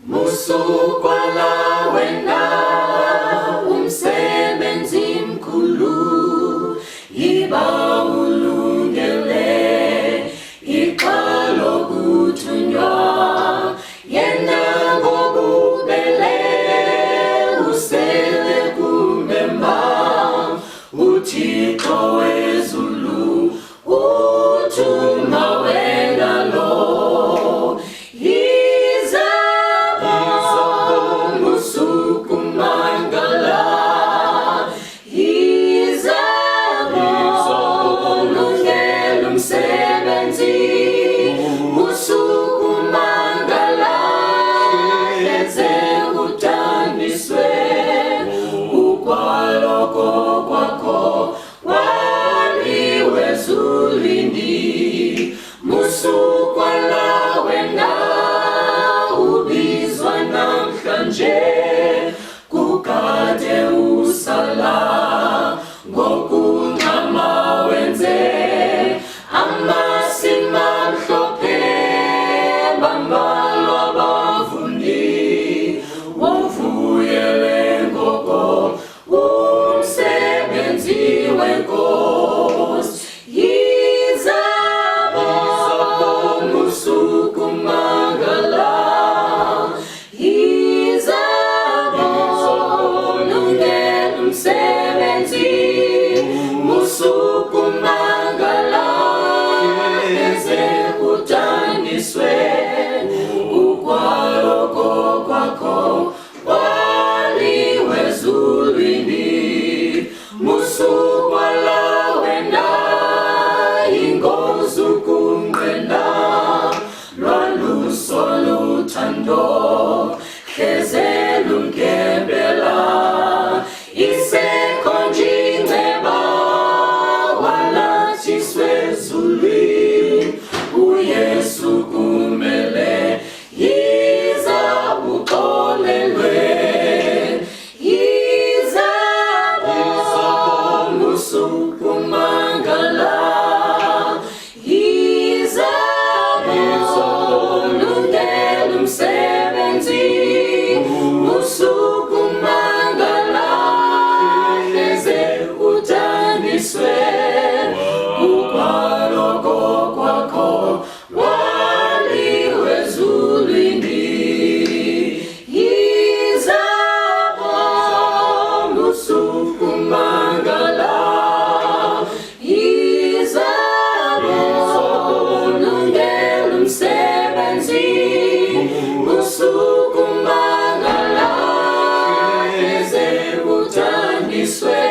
Musukwala wena umsebenzi mkhulu yiba ulungele iqalo kuthunywa yena ngobubele usele kumemba uThixo wezulu uthuma wena lo Musukumangala eze utaniswe ukwaloko kwakho waliwe zulwini musukwala wena ubizwa namhlanje kukade usala ngokuncama wenze Musukumangala eze utaniswe ukwaloko kwakho waliwe zulwini musukwala wena ingozi ukunqena lwaluso luthando hleze lungempela uYesu kumele yiza uxolelwe yiza musukumangala yiza lungela umsebenzi musukumangala hleze utaniswe ukwaloko kwakho waliwe zulwini yizabo musukumangala yizabo lungela umsebenzi musukumangala eze utaniswe